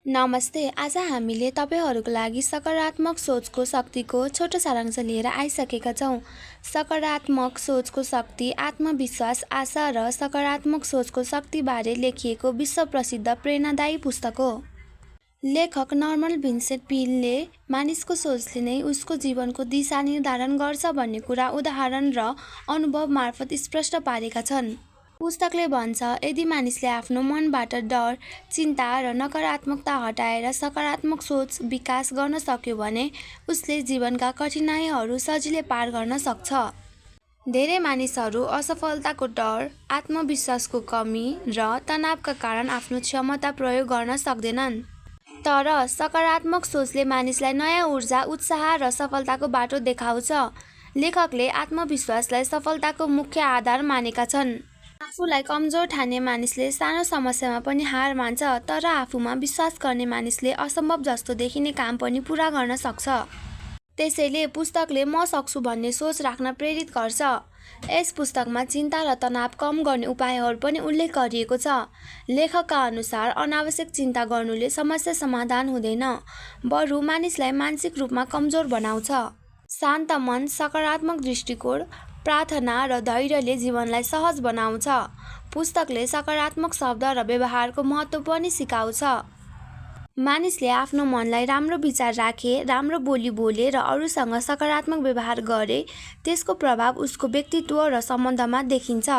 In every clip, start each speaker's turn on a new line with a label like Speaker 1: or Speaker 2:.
Speaker 1: नमस्ते। आज हामीले तपाईँहरूको लागि सकारात्मक सोचको शक्तिको छोटो सारांश लिएर आइसकेका छौँ। सकारात्मक सोचको शक्ति, आत्मविश्वास, आशा र सकारात्मक सोचको शक्तिबारे लेखिएको विश्व प्रसिद्ध प्रेरणादायी पुस्तक हो। लेखक नर्मन भिन्सेन्ट पीलले मानिसको सोचले नै उसको जीवनको दिशा निर्धारण गर्छ भन्ने कुरा उदाहरण र अनुभव मार्फत स्पष्ट पारेका छन्। पुस्तकले भन्छ, यदि मानिसले आफ्नो मनबाट डर, चिन्ता र नकारात्मकता हटाएर सकारात्मक सोच विकास गर्न सक्यो भने उसले जीवनका कठिनाइहरू सजिलै पार गर्न सक्छ। धेरै मानिसहरू असफलताको डर, आत्मविश्वासको कमी र तनावका कारण आफ्नो क्षमता प्रयोग गर्न सक्दैनन्। तर सकारात्मक सोचले मानिसलाई नयाँ ऊर्जा, उत्साह र सफलताको बाटो देखाउँछ। लेखकले आत्मविश्वासलाई सफलताको मुख्य आधार मानेका छन्। आफूलाई कमजोर ठान्ने मानिसले सानो समस्यामा पनि हार मान्छ, तर आफूमा विश्वास गर्ने मानिसले असम्भव जस्तो देखिने काम पनि पूरा गर्न सक्छ। त्यसैले पुस्तकले म सक्छु भन्ने सोच राख्न प्रेरित गर्छ। यस पुस्तकमा चिन्ता र तनाव कम गर्ने उपायहरू पनि उल्लेख गरिएको छ। लेखकका अनुसार अनावश्यक चिन्ता गर्नुले समस्या समाधान हुँदैन, बरु मानिसलाई मानसिक रूपमा कमजोर बनाउँछ। शान्त मन, सकारात्मक दृष्टिकोण, प्रार्थना र धैर्यले जीवनलाई सहज बनाउँछ। पुस्तकले सकारात्मक शब्द र व्यवहारको महत्त्व पनि सिकाउँछ। मानिसले आफ्नो मनलाई राम्रो विचार राखे, राम्रो बोली बोले र अरूसँग सकारात्मक व्यवहार गरे, त्यसको प्रभाव उसको व्यक्तित्व र सम्बन्धमा देखिन्छ।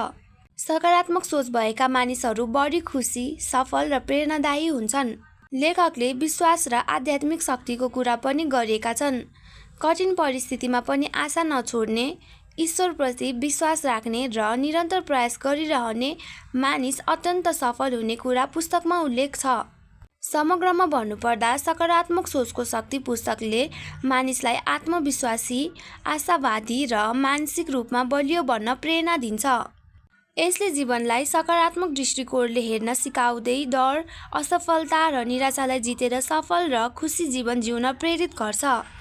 Speaker 1: सकारात्मक सोच भएका मानिसहरू बढी खुसी, सफल र प्रेरणादायी हुन्छन्। लेखकले विश्वास र आध्यात्मिक शक्तिको कुरा पनि गरेका छन्। कठिन परिस्थितिमा पनि आशा नछोड्ने, ईश्वरप्रति विश्वास राख्ने र निरन्तर प्रयास गरिरहने मानिस अत्यन्त सफल हुने कुरा पुस्तकमा उल्लेख छ। समग्रमा भन्नुपर्दा सकारात्मक सोचको शक्ति पुस्तकले मानिसलाई आत्मविश्वासी, आशावादी र मानसिक रूपमा बलियो बन्न प्रेरणा दिन्छ। यसले जीवनलाई सकारात्मक दृष्टिकोणले हेर्न सिकाउँदै डर, असफलता र निराशालाई जितेर सफल र खुसी जीवन जिउन प्रेरित गर्छ।